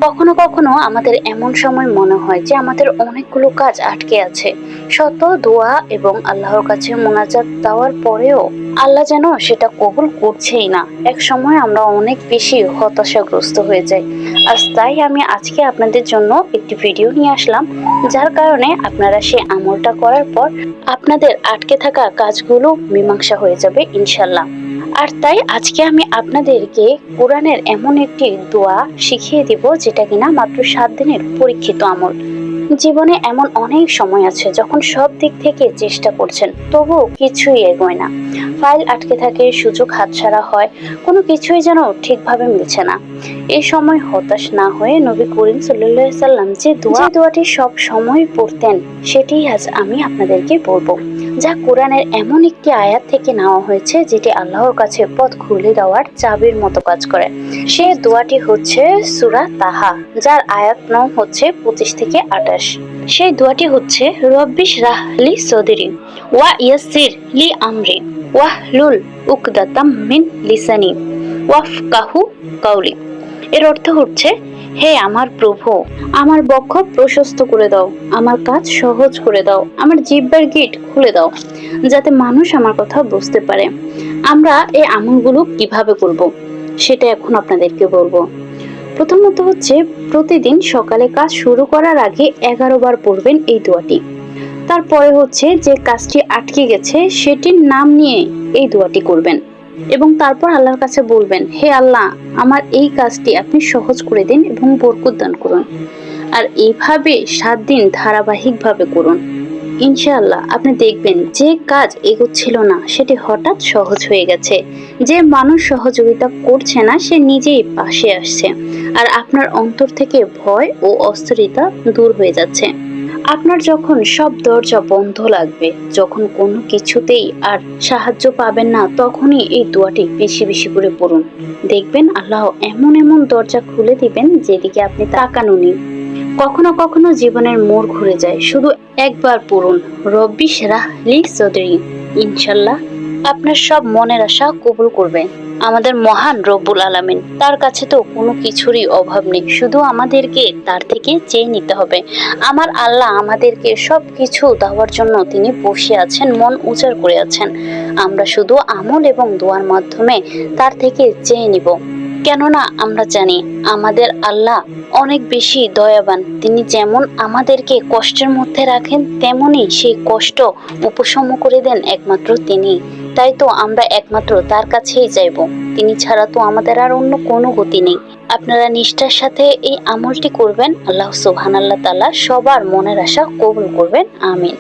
কখনো কখনো আমাদের এমন সময় মনে হয় যে আমাদের অনেকগুলো কাজ আটকে আছে, শত দোয়া এবং আল্লাহর কাছে মোনাজাত দেওয়ার পরেও আল্লাহ যেন সেটা কবুল করছেই না। এক সময় আমরা অনেক বেশি হতাশাগ্রস্ত হয়ে যাই। তাই আমি আজকে আপনাদের জন্য একটি ভিডিও নিয়ে আসলাম, যার কারণে আপনারা সেই আমলটা করার পর আপনাদের আটকে থাকা কাজগুলো মীমাংসা হয়ে যাবে ইনশাল্লাহ। আর তাই আজকে আমি আপনাদেরকে কোরআনের এমন একটি দোয়া শিখিয়ে দিব, যেটা কিনা মাত্র 7 দিনের পরীক্ষিত আমল। জীবনে এমন অনেক সময় আছে যখন সব দিক থেকে চেষ্টা করছেন, তবুও কিছুই এগোয় না। ফাইল আটকে থাকে, সুযোগ হাতছাড়া হয়, কোনো কিছুই যেন ঠিকভাবে মিলছে না। এই সময় হতাশ না হয়ে নবী করিম সাল্লাল্লাহু আলাইহি সাল্লাম যে দোয়াটি সব সময় পড়তেন, সেটি আজ আমি আপনাদেরকে বলবো, যা কোরআনের এমন একটি আয়াত থেকে নেওয়া হয়েছে, যেটি আল্লাহর কাছে পথ খুলে দেওয়ার চাবির মতো কাজ করে। সে দোয়াটি হচ্ছে সূরা তাহা, যার আয়াত নং হচ্ছে 25 থেকে 28। সেই দোয়াটি হচ্ছে রব্বিশ রাহলি সদরি ওয়া ইয়াসসির লি আমরি ওয়াহলুল উকদাতাম মিন লিসানি ওয়াফকাহু কাওলি। এর অর্থ হচ্ছে, হে আমার প্রভু, আমার বক্ষ প্রশস্ত করে দাও, আমার কাজ সহজ করে দাও, আমার জিহ্বার গিট খুলে দাও, যাতে মানুষ আমার কথা বুঝতে পারে। আমরা এই আমলগুলো কিভাবে করব, সেটা এখন আপনাদেরকে বলবো। প্রথমত হচ্ছে, প্রতিদিন সকালে কাজ শুরু করার আগে 11 বার পড়বেন এই দোয়াটি। তারপরে হচ্ছে, যে কাজটি আটকে গেছে সেটির নাম নিয়ে এই দোয়াটি করবেন এবং তারপর আল্লাহর কাছে বলবেন, হে আল্লাহ, আমার এই কাজটি আপনি সহজ করে দিন এবং বরকত দান করুন। আর এইভাবে 7 দিন ধারাবাহিকভাবে করুন। ইনশাআল্লাহ আপনি দেখবেন যে কাজ এগোচ্ছিল না সেটি হঠাৎ সহজ হয়ে গেছে। যে মানুষ সহযোগিতা করছে না সে নিজেই পাশে আসছে। আর আপনার অন্তর থেকে ভয় ও অস্থিরতা দূর হয়ে যাচ্ছে। আপনার যখন সব দরজা বন্ধ লাগবে, যখন কোনো কিছুতেই আর সাহায্য পাবেন না, তখনই এই দোয়াটি বেশি বেশি করে পড়ুন। দেখবেন আল্লাহ এমন এমন দরজা খুলে দিবেন যেদিকে আপনি তাকানো নেই। কখনো কখনো জীবনের মোড় ঘুরে যায়, শুধু একবার পড়ুন রব্বিশ রাহলি সদরি। ইনশাল্লাহ আপনার সব মনের আশা কবুল করবে আমাদের মহান রব্বুল আলামিন। তার কাছে তো কোনো কিছুরই অভাব নেই, শুধু আমাদেরকে তার থেকে চেয়ে নিতে হবে। আমার আল্লাহ আমাদেরকে সব কিছু দেওয়ার জন্য তিনি বসে আছেন, মন উজাড় করে আছেন। আমরা শুধু আমল এবং দোয়ার মাধ্যমে তার থেকে চেয়ে নিব। কেননা আমরা জানি আমাদের আল্লাহ অনেক বেশি দয়াবান। তিনি যেমন আমাদেরকে কষ্টের মধ্যে রাখেন, তেমনি সেই কষ্ট উপশম করে দেন একমাত্র তিনি। তাই তো আমরা একমাত্র তার কাছেই যাইব। তিনি ছাড়া তো আমাদের আর অন্য কোনো গতি নেই। আপনারা নিষ্ঠার সাথে এই আমলটি করবেন। আল্লাহ সুবহানাল্লাহ তাআলা সবার মনের আশা কবুল করবেন। আমিন।